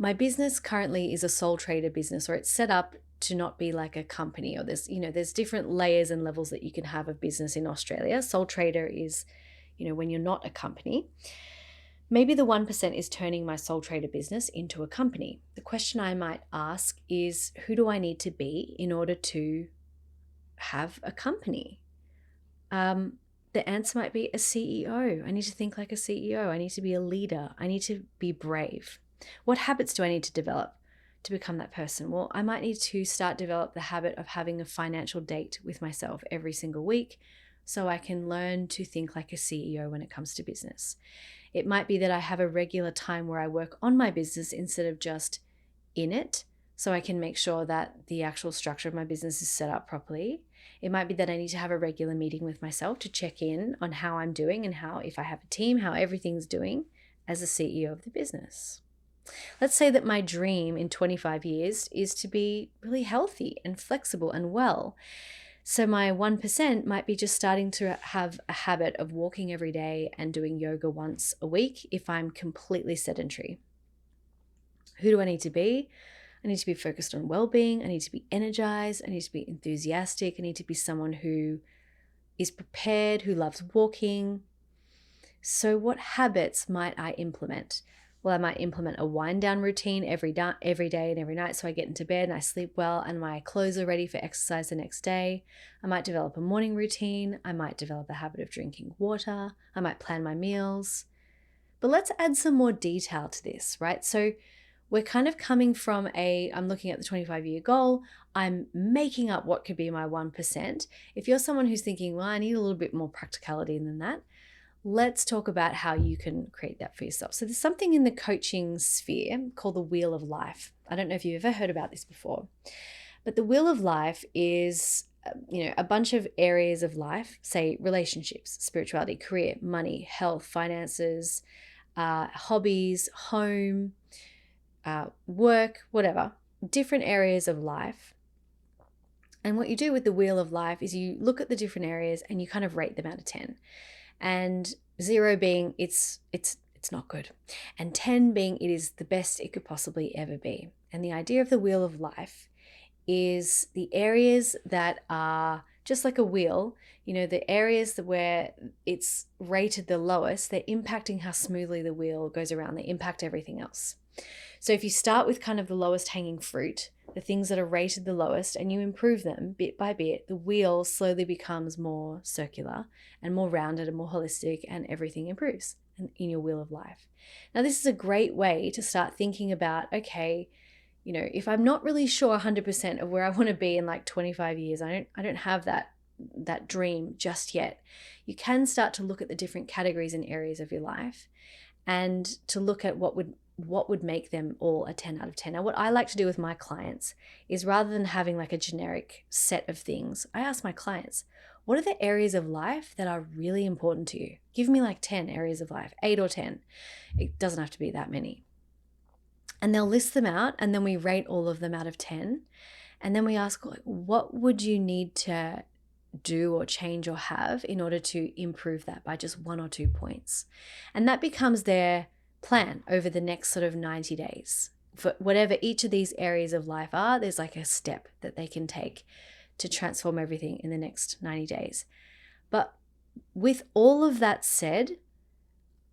My business currently is a sole trader business, or it's set up to not be like a company, or there's different layers and levels that you can have of business in Australia. Sole trader is, when you're not a company. Maybe the 1% is turning my sole trader business into a company. The question I might ask is, who do I need to be in order to have a company? The answer might be a CEO. I need to think like a CEO. I need to be a leader. I need to be brave. What habits do I need to develop to become that person? Well, I might need to start develop the habit of having a financial date with myself every single week so I can learn to think like a CEO when it comes to business. It might be that I have a regular time where I work on my business instead of just in it, so I can make sure that the actual structure of my business is set up properly. It might be that I need to have a regular meeting with myself to check in on how I'm doing and how, if I have a team, how everything's doing as a CEO of the business. Let's say that my dream in 25 years is to be really healthy and flexible and well. So my 1% might be just starting to have a habit of walking every day and doing yoga once a week if I'm completely sedentary. Who do I need to be? I need to be focused on well-being. I need to be energized. I need to be enthusiastic. I need to be someone who is prepared, who loves walking. So what habits might I implement? Well, I might implement a wind down routine every day and every night so I get into bed and I sleep well and my clothes are ready for exercise the next day. I might develop a morning routine. I might develop a habit of drinking water. I might plan my meals. But let's add some more detail to this, right? So we're kind of coming from I'm looking at the 25-year goal. I'm making up what could be my 1%. If you're someone who's thinking, well, I need a little bit more practicality than that, let's talk about how you can create that for yourself. So there's something in the coaching sphere called the Wheel of Life. I don't know if you've ever heard about this before, but the Wheel of Life is, a bunch of areas of life, say relationships, spirituality, career, money, health, finances, hobbies, home, work, whatever, different areas of life. And what you do with the Wheel of Life is you look at the different areas and you kind of rate them out of 10. And 0 being it's not good, and 10 being it is the best it could possibly ever be. And the idea of the Wheel of Life is the areas that are just like a wheel, the areas where it's rated the lowest, they're impacting how smoothly the wheel goes around. They impact everything else. So if you start with kind of the lowest hanging fruit, the things that are rated the lowest, and you improve them bit by bit, the wheel slowly becomes more circular and more rounded and more holistic, and everything improves in your Wheel of Life. Now, this is a great way to start thinking about, okay, if I'm not really sure 100% of where I want to be in like 25 years, I don't have that dream just yet. You can start to look at the different categories and areas of your life and to look at what would make them all a 10 out of 10. Now, what I like to do with my clients is, rather than having like a generic set of things, I ask my clients, what are the areas of life that are really important to you? Give me like 10 areas of life, 8 or 10. It doesn't have to be that many. And they'll list them out, and then we rate all of them out of 10. And then we ask, what would you need to do or change or have in order to improve that by just 1 or 2 points? And that becomes their plan over the next sort of 90 days. For whatever each of these areas of life are, there's like a step that they can take to transform everything in the next 90 days. But with all of that said,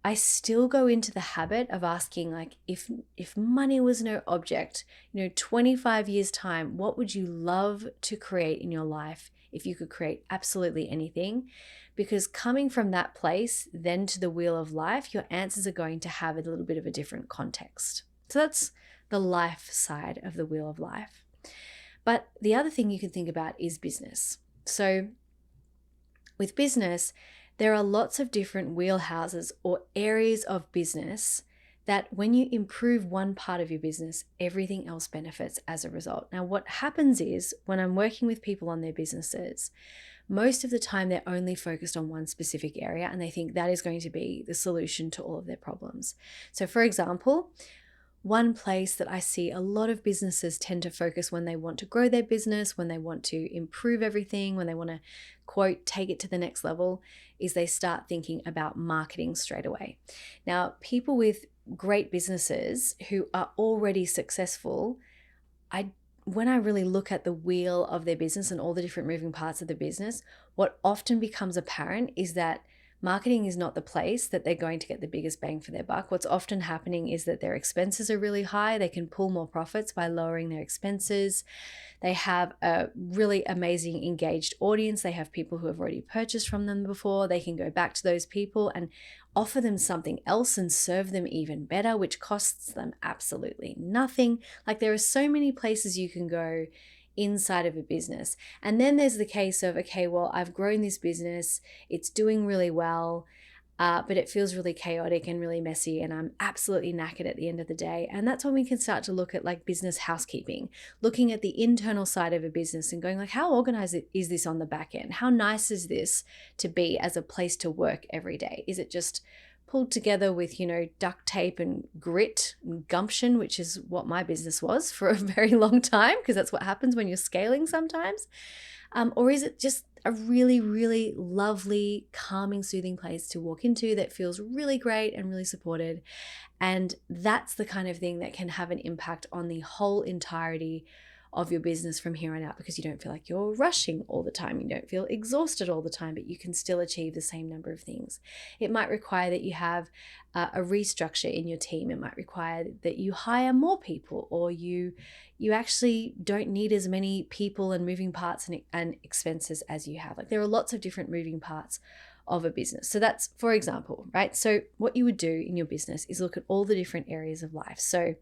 I still go into the habit of asking, like, if money was no object, 25 years time, what would you love to create in your life if you could create absolutely anything? Because coming from that place then to the Wheel of Life, your answers are going to have a little bit of a different context. So that's the life side of the Wheel of Life. But the other thing you can think about is business. So with business, there are lots of different wheelhouses or areas of business that when you improve one part of your business, everything else benefits as a result. Now, what happens is, when I'm working with people on their businesses, most of the time they're only focused on one specific area and they think that is going to be the solution to all of their problems. So for example, one place that I see a lot of businesses tend to focus when they want to grow their business, when they want to improve everything, when they want to, quote, take it to the next level, is they start thinking about marketing straight away. Now, people with great businesses who are already successful, when I really look at the wheel of their business and all the different moving parts of the business, what often becomes apparent is that marketing is not the place that they're going to get the biggest bang for their buck. What's often happening is that their expenses are really high. They can pull more profits by lowering their expenses. They have a really amazing engaged audience. They have people who have already purchased from them before. They can go back to those people and offer them something else and serve them even better, which costs them absolutely nothing. Like, there are so many places you can go inside of a business. And then there's the case of, okay, well, I've grown this business, it's doing really well, but it feels really chaotic and really messy, and I'm absolutely knackered at the end of the day. And that's when we can start to look at like business housekeeping, looking at the internal side of a business and going like, how organized is this on the back end? How nice is this to be as a place to work every day? Is it just pulled together with, duct tape and grit and gumption, which is what my business was for a very long time, because that's what happens when you're scaling sometimes? Or is it just a really, really lovely, calming, soothing place to walk into that feels really great and really supported? And that's the kind of thing that can have an impact on the whole entirety of your business from here on out, because you don't feel like you're rushing all the time. You don't feel exhausted all the time, but you can still achieve the same number of things. It might require that you have a restructure in your team. It might require that you hire more people, or you actually don't need as many people and moving parts and expenses as you have. Like, there are lots of different moving parts of a business. So that's, for example, right? So what you would do in your business is look at all the different areas of life. So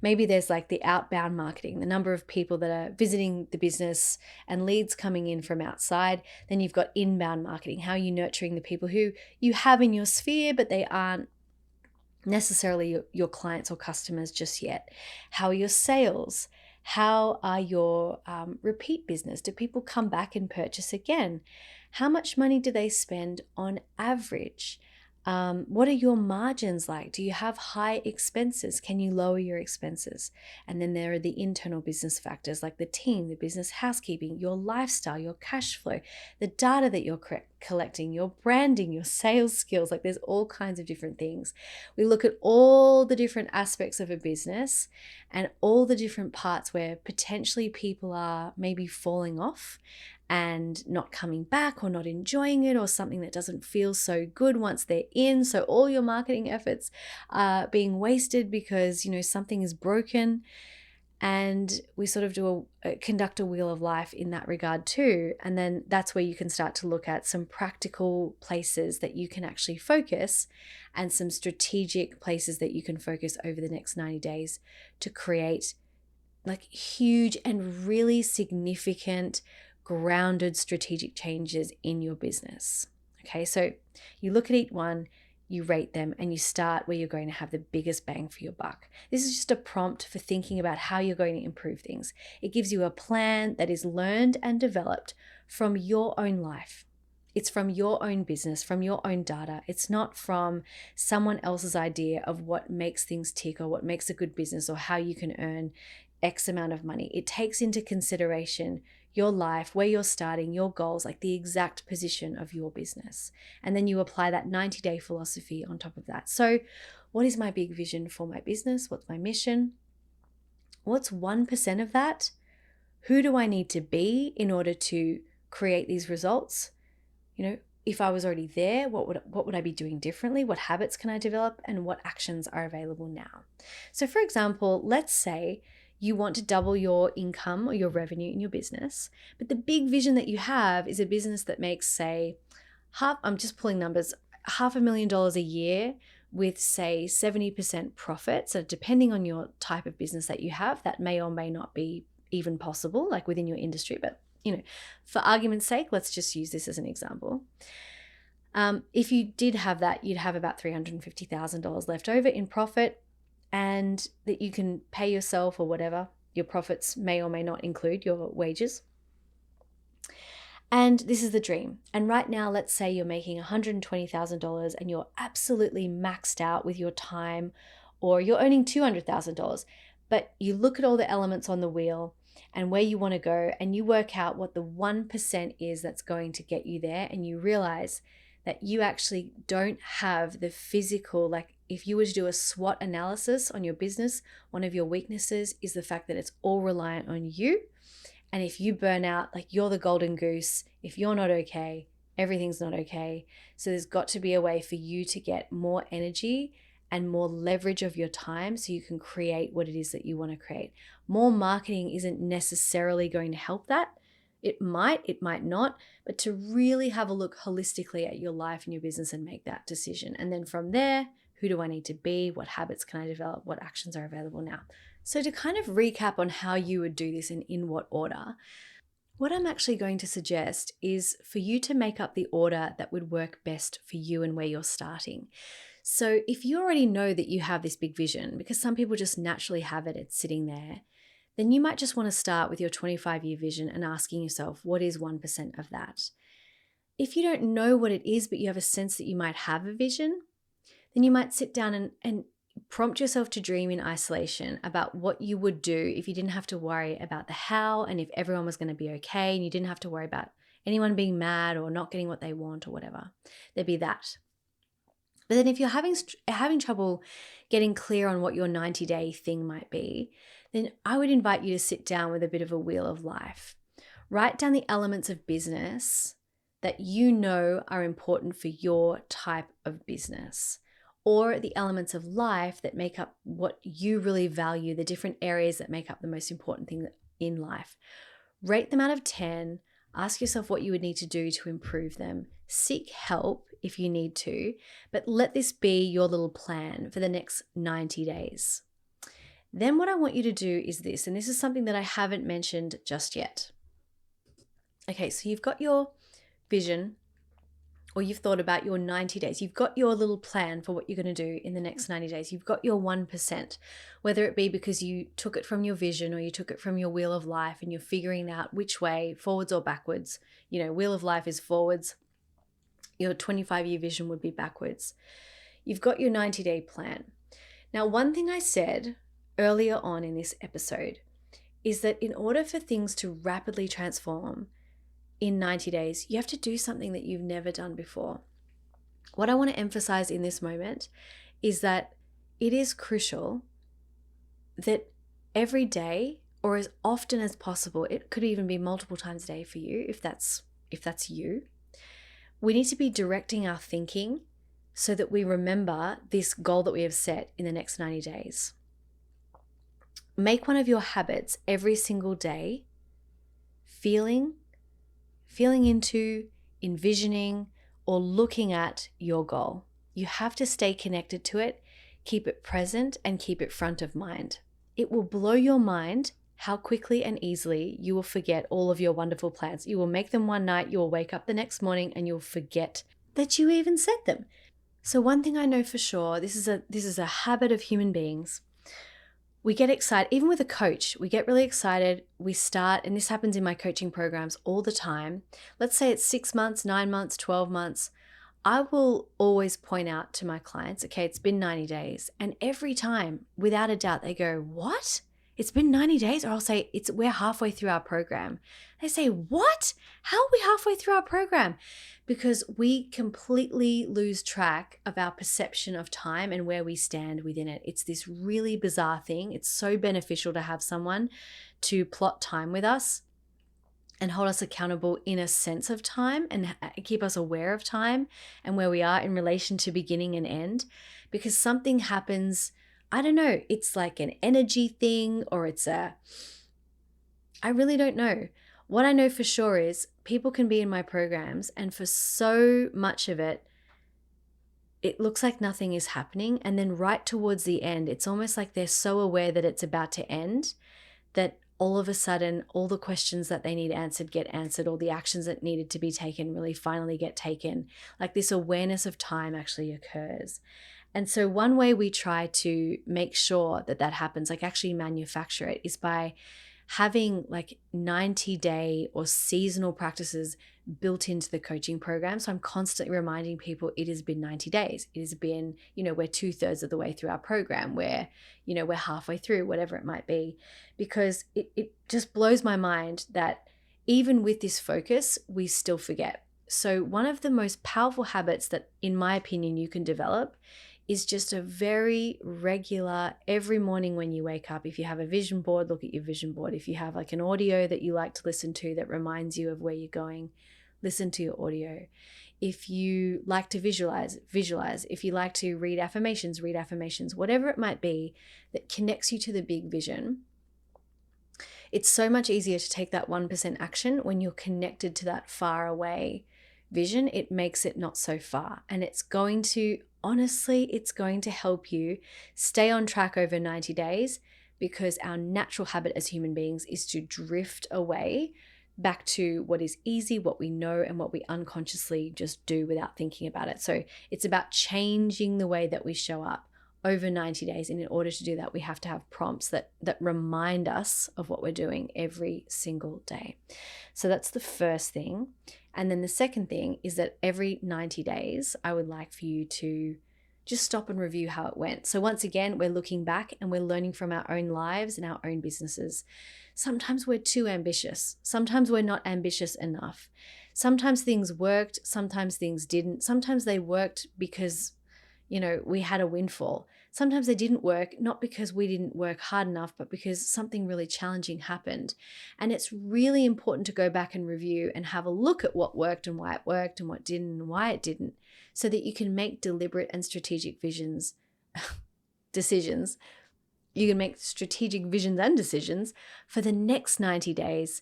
maybe there's like the outbound marketing, the number of people that are visiting the business and leads coming in from outside. Then you've got inbound marketing. How are you nurturing the people who you have in your sphere, but they aren't necessarily your clients or customers just yet? How are your sales? How are your repeat business? Do people come back and purchase again? How much money do they spend on average? What are your margins like? Do you have high expenses? Can you lower your expenses? And then there are the internal business factors like the team, the business housekeeping, your lifestyle, your cash flow, the data that you're collecting, your branding, your sales skills. Like, there's all kinds of different things. We look at all the different aspects of a business and all the different parts where potentially people are maybe falling off and not coming back, or not enjoying it, or something that doesn't feel so good once they're in. So all your marketing efforts are being wasted because, something is broken. And we sort of conduct a wheel of life in that regard too. And then that's where you can start to look at some practical places that you can actually focus, and some strategic places that you can focus over the next 90 days to create like huge and really significant, grounded strategic changes in your business. Okay, so you look at each one, you rate them, and you start where you're going to have the biggest bang for your buck. This is just a prompt for thinking about how you're going to improve things. It gives you a plan that is learned and developed from your own life. It's from your own business, from your own data. It's not from someone else's idea of what makes things tick, or what makes a good business, or how you can earn X amount of money. It takes into consideration your life, where you're starting, your goals, like the exact position of your business. And then you apply that 90-day philosophy on top of that. So what is my big vision for my business? What's my mission? What's 1% of that? Who do I need to be in order to create these results? If I was already there, what would I be doing differently? What habits can I develop? And what actions are available now? So for example, let's say you want to double your income or your revenue in your business, but the big vision that you have is a business that makes, say, I'm just pulling numbers, $500,000 a year with, say, 70% profit. So depending on your type of business that you have, that may or may not be even possible, like within your industry. But, for argument's sake, let's just use this as an example. If you did have that, you'd have about $350,000 left over in profit, and that you can pay yourself or whatever. Your profits may or may not include your wages. And this is the dream. And right now, let's say you're making $120,000 and you're absolutely maxed out with your time, or you're earning $200,000. But you look at all the elements on the wheel and where you want to go, and you work out what the 1% is that's going to get you there, and you realize that you actually don't have the physical, like if you were to do a SWOT analysis on your business, one of your weaknesses is the fact that it's all reliant on you. And if you burn out, like you're the golden goose, if you're not okay, everything's not okay. So there's got to be a way for you to get more energy and more leverage of your time so you can create what it is that you want to create. More marketing isn't necessarily going to help that. It might not, but to really have a look holistically at your life and your business and make that decision. And then from there, who do I need to be? What habits can I develop? What actions are available now? So to kind of recap on how you would do this and in what order, what I'm actually going to suggest is for you to make up the order that would work best for you and where you're starting. So if you already know that you have this big vision, because some people just naturally have it, it's sitting there, then you might just want to start with your 25-year vision and asking yourself, what is 1% of that? If you don't know what it is, but you have a sense that you might have a vision, then you might sit down and prompt yourself to dream in isolation about what you would do if you didn't have to worry about the how, and if everyone was going to be okay and you didn't have to worry about anyone being mad or not getting what they want or whatever. There'd be that. But then if you're having trouble getting clear on what your 90-day thing might be, then I would invite you to sit down with a bit of a wheel of life. Write down the elements of business that you know are important for your type of business, or the elements of life that make up what you really value, the different areas that make up the most important thing in life. Rate them out of 10. Ask yourself what you would need to do to improve them. Seek help if you need to, but let this be your little plan for the next 90 days. Then what I want you to do is this, and this is something that I haven't mentioned just yet. Okay, so you've got your vision, or you've thought about your 90 days. You've got your little plan for what you're going to do in the next 90 days. You've got your 1%, whether it be because you took it from your vision or you took it from your wheel of life and you're figuring out which way, forwards or backwards. You know, wheel of life is forwards. Your 25-year vision would be backwards. You've got your 90-day plan. Now, one thing I said earlier on in this episode is that in order for things to rapidly transform in 90 days, you have to do something that you've never done before. What I want to emphasize in this moment is that it is crucial that every day, or as often as possible, it could even be multiple times a day for you, if that's you, we need to be directing our thinking so that we remember this goal that we have set in the next 90 days. Make one of your habits every single day feeling into, envisioning, or looking at your goal. You have to stay connected to it, keep it present, and keep it front of mind. It will blow your mind how quickly and easily you will forget all of your wonderful plans. You will make them one night, you will wake up the next morning, and you'll forget that you even said them. So one thing I know for sure, this is a habit of human beings. We get excited, even with a coach, we get really excited, we start, and this happens in my coaching programs all the time. Let's say it's 6 months, 9 months, 12 months. I will always point out to my clients, okay, it's been 90 days. And every time, without a doubt, they go, what? It's been 90 days? Or I'll say, we're halfway through our program. They say, what? How are we halfway through our program? Because we completely lose track of our perception of time and where we stand within it. It's this really bizarre thing. It's so beneficial to have someone to plot time with us and hold us accountable in a sense of time and keep us aware of time and where we are in relation to beginning and end. Because something happens, I don't know, it's like an energy thing, or I really don't know. What I know for sure is people can be in my programs, and for so much of it, it looks like nothing is happening. And then right towards the end, it's almost like they're so aware that it's about to end that all of a sudden, all the questions that they need answered get answered, or the actions that needed to be taken really finally get taken. Like this awareness of time actually occurs. And so one way we try to make sure that that happens, like actually manufacture it, is by having like 90-day or seasonal practices built into the coaching program. So I'm constantly reminding people it has been 90 days. It has been, we're 2/3 of the way through our program, where, we're halfway through, whatever it might be, because it just blows my mind that even with this focus, we still forget. So one of the most powerful habits that, in my opinion, you can develop is just a very regular, every morning when you wake up, if you have a vision board, look at your vision board. If you have like an audio that you like to listen to that reminds you of where you're going, listen to your audio. If you like to visualize. If you like to read affirmations, whatever it might be that connects you to the big vision. It's so much easier to take that 1% action when you're connected to that far away vision. It makes it not so far. And it's going to help you stay on track over 90 days, because our natural habit as human beings is to drift away back to what is easy, what we know, and what we unconsciously just do without thinking about it. So it's about changing the way that we show up over 90 days. And in order to do that, we have to have prompts that remind us of what we're doing every single day. So that's the first thing. And then the second thing is that every 90 days, I would like for you to just stop and review how it went. So once again, we're looking back and we're learning from our own lives and our own businesses. Sometimes we're too ambitious. Sometimes we're not ambitious enough. Sometimes things worked, sometimes things didn't. Sometimes they worked because we had a windfall. Sometimes they didn't work, not because we didn't work hard enough, but because something really challenging happened. And it's really important to go back and review and have a look at what worked and why it worked and what didn't and why it didn't, so that you can make deliberate and strategic decisions. You can make strategic visions and decisions for the next 90 days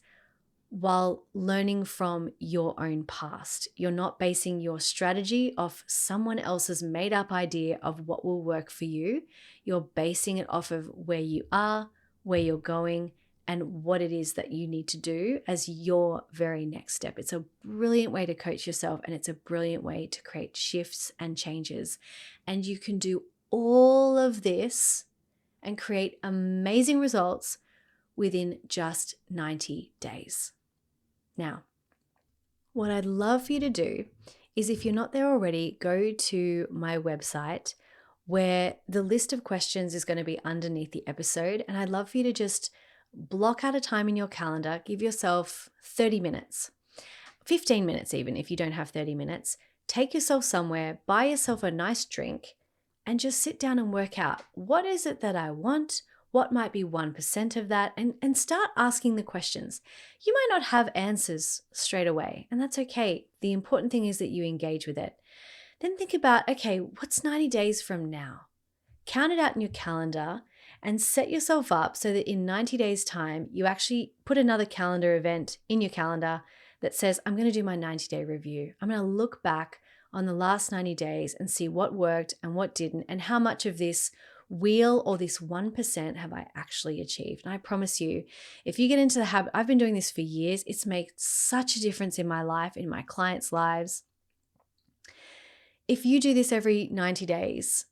while learning from your own past. You're not basing your strategy off someone else's made up idea of what will work for you. You're basing it off of where you are, where you're going, and what it is that you need to do as your very next step. It's a brilliant way to coach yourself, and it's a brilliant way to create shifts and changes. And you can do all of this and create amazing results within just 90 days. Now, what I'd love for you to do is, if you're not there already, go to my website, where the list of questions is going to be underneath the episode. And I'd love for you to just block out a time in your calendar, give yourself 30 minutes, 15 minutes even if you don't have 30 minutes. Take yourself somewhere, buy yourself a nice drink, and just sit down and work out, what is it that I want? What might be 1% of that? And start asking the questions. You might not have answers straight away, and that's okay. The important thing is that you engage with it. Then think about, okay, what's 90 days from now? Count it out in your calendar and set yourself up so that in 90 days' time, you actually put another calendar event in your calendar that says, I'm going to do my 90-day review. I'm going to look back on the last 90 days and see what worked and what didn't, and how much of this wheel or this 1% have I actually achieved. And I promise you, if you get into the habit, I've been doing this for years, it's made such a difference in my life, in my clients' lives. If you do this every 90 days,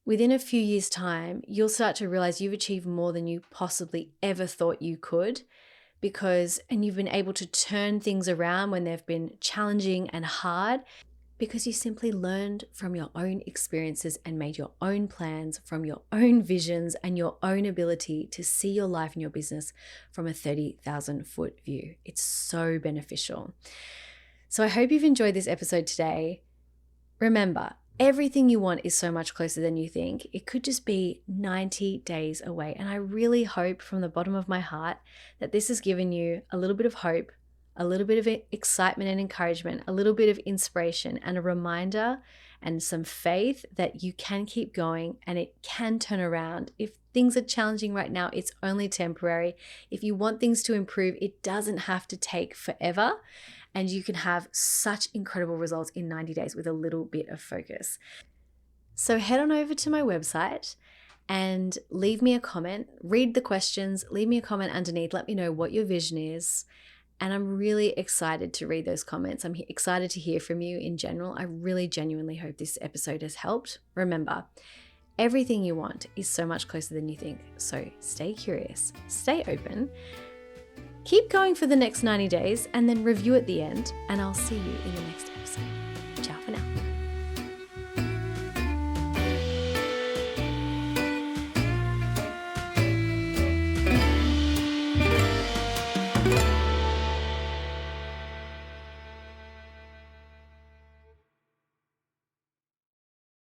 within a few years' time, you'll start to realize you've achieved more than you possibly ever thought you could, and you've been able to turn things around when they've been challenging and hard, because you simply learned from your own experiences and made your own plans from your own visions and your own ability to see your life and your business from a 30,000-foot view. It's so beneficial. So I hope you've enjoyed this episode today. Remember, everything you want is so much closer than you think. It could just be 90 days away. And I really hope from the bottom of my heart that this has given you a little bit of hope, a little bit of excitement and encouragement, a little bit of inspiration, and a reminder and some faith that you can keep going and it can turn around. If things are challenging right now, it's only temporary. If you want things to improve, it doesn't have to take forever, and you can have such incredible results in 90 days with a little bit of focus. So head on over to my website and leave me a comment, read the questions, leave me a comment underneath, let me know what your vision is. And I'm really excited to read those comments. I'm excited to hear from you in general. I really genuinely hope this episode has helped. Remember, everything you want is so much closer than you think. So stay curious, stay open, Keep going for the next 90 days and then review at the end, and I'll see you in the next episode.